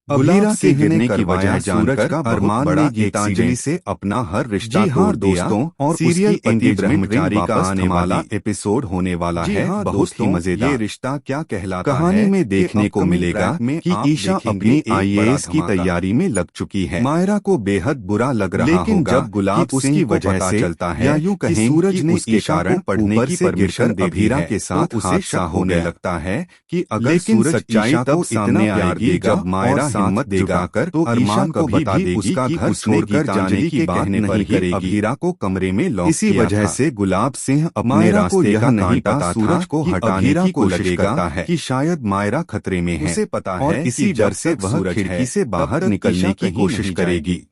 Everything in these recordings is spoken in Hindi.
अभीरा से गिरने की वजह जानकर अरमान ने गीतांजलि से अपना हर रिश्ता तोड़ दिया और सीरियल पति ब्रह्मचारी का आने वाला एपिसोड होने वाला है। बहुत ही मजेदार ये रिश्ता क्या कहलाता है कहानी में देखने को मिलेगा कि ईशा अपनी आईएएस की तैयारी में लग चुकी है। मायरा को बेहद बुरा लग रहा लेकिन जब गुलाब उसकी वजह से चलता है या यूं कहें सूरज ने उसके कारण पढ़ने की परमिशन अभीरा के साथ उसे शक होने लगता है कि अगर सूरज सच्चाई तब सामने आएगी जब मायरा हिम्मत जुटाकर तो अरमान को बता देगी उसका घर छोड़कर जाने की कहने पर ही अभीरा को कमरे में लॉक इसी वजह से गुलाब सिंह अपने रास्ते का नहीं पता सूरज को हटाने की कोशिश करता है कि शायद मायरा खतरे में है। उसे पता है और इसी डर से वह खिड़की से बाहर निकलने की कोशिश करेगी।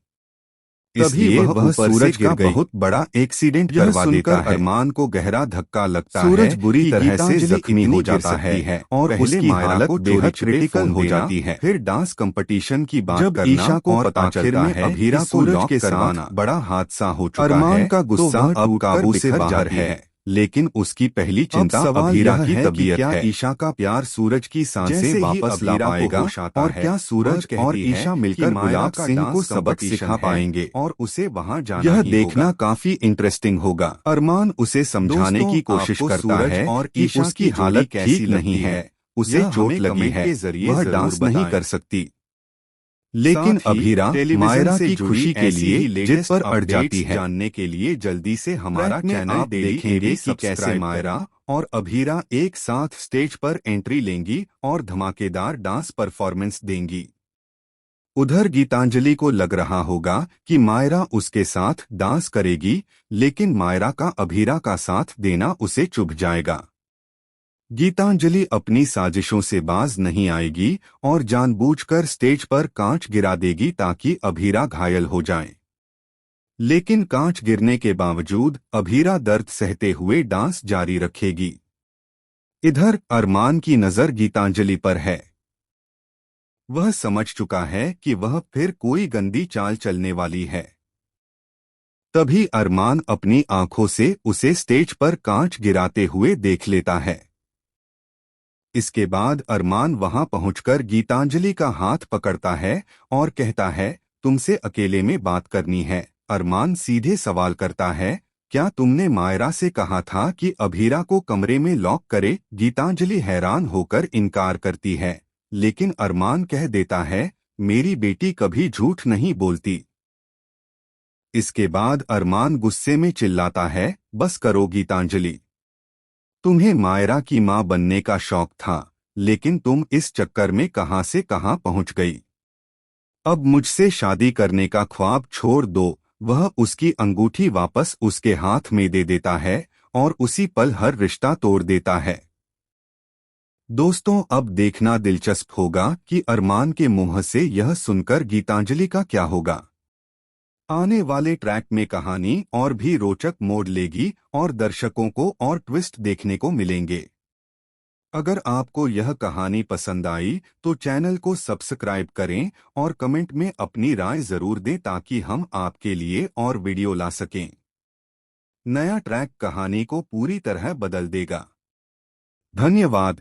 तभी वह सूरज का बहुत बड़ा एक्सीडेंट करवा देता है। अरमान को गहरा धक्का लगता है। सूरज बुरी तरह से जख्मी हो जाता है और उसकी हालत बेहद क्रिटिकल हो जाती है। फिर डांस कंपटीशन की बात जब ईशा को पता चलता है अभीरा को लॉक के साथ बड़ा हादसा हो चुका है। अरमान का गुस्सा अब काबू से बाहर है, लेकिन उसकी पहली चिंता अभीरा की तबीयत है। ईशा का प्यार सूरज की सांसें वापस ला पाएगा और क्या सूरज और ईशा मिलकर गुलाब सिंह को सबक सिखा पाएंगे और उसे वहां जाना यह देखना काफी इंटरेस्टिंग होगा। अरमान उसे समझाने की कोशिश करता है और उसकी हालत ठीक नहीं है, उसे चोट लगी है, वह डांस नहीं कर सकती। लेकिन अभीरा मायरा की खुशी के लिए जिद पर अड़ जाती है। जानने के लिए जल्दी से हमारा चैनल देखेंगे कि कैसे मायरा और अभीरा एक साथ स्टेज पर एंट्री लेंगी और धमाकेदार डांस परफॉर्मेंस देंगी। उधर गीतांजलि को लग रहा होगा कि मायरा उसके साथ डांस करेगी, लेकिन मायरा का अभीरा का साथ देना उसे चुभ जाएगा। गीतांजलि अपनी साजिशों से बाज नहीं आएगी और जानबूझकर स्टेज पर कांच गिरा देगी ताकि अभीरा घायल हो जाए। लेकिन कांच गिरने के बावजूद अभीरा दर्द सहते हुए डांस जारी रखेगी। इधर अरमान की नजर गीतांजलि पर है। वह समझ चुका है कि वह फिर कोई गंदी चाल चलने वाली है। तभी अरमान अपनी आंखों से उसे स्टेज पर कांच गिराते हुए देख लेता है। इसके बाद अरमान वहां पहुंचकर गीतांजलि का हाथ पकड़ता है और कहता है, तुमसे अकेले में बात करनी है। अरमान सीधे सवाल करता है, क्या तुमने मायरा से कहा था कि अभीरा को कमरे में लॉक करे? गीतांजलि हैरान होकर इनकार करती है, लेकिन अरमान कह देता है, मेरी बेटी कभी झूठ नहीं बोलती। इसके बाद अरमान गुस्से में चिल्लाता है, बस करो गीतांजलि, तुम्हें मायरा की मां बनने का शौक था, लेकिन तुम इस चक्कर में कहां से कहां पहुंच गई। अब मुझसे शादी करने का ख्वाब छोड़ दो। वह उसकी अंगूठी वापस उसके हाथ में दे देता है और उसी पल हर रिश्ता तोड़ देता है। दोस्तों, अब देखना दिलचस्प होगा कि अरमान के मुंह से यह सुनकर गीतांजलि का क्या होगा। आने वाले ट्रैक में कहानी और भी रोचक मोड़ लेगी और दर्शकों को और ट्विस्ट देखने को मिलेंगे। अगर आपको यह कहानी पसंद आई तो चैनल को सब्सक्राइब करें और कमेंट में अपनी राय जरूर दें ताकि हम आपके लिए और वीडियो ला सकें। नया ट्रैक कहानी को पूरी तरह बदल देगा। धन्यवाद।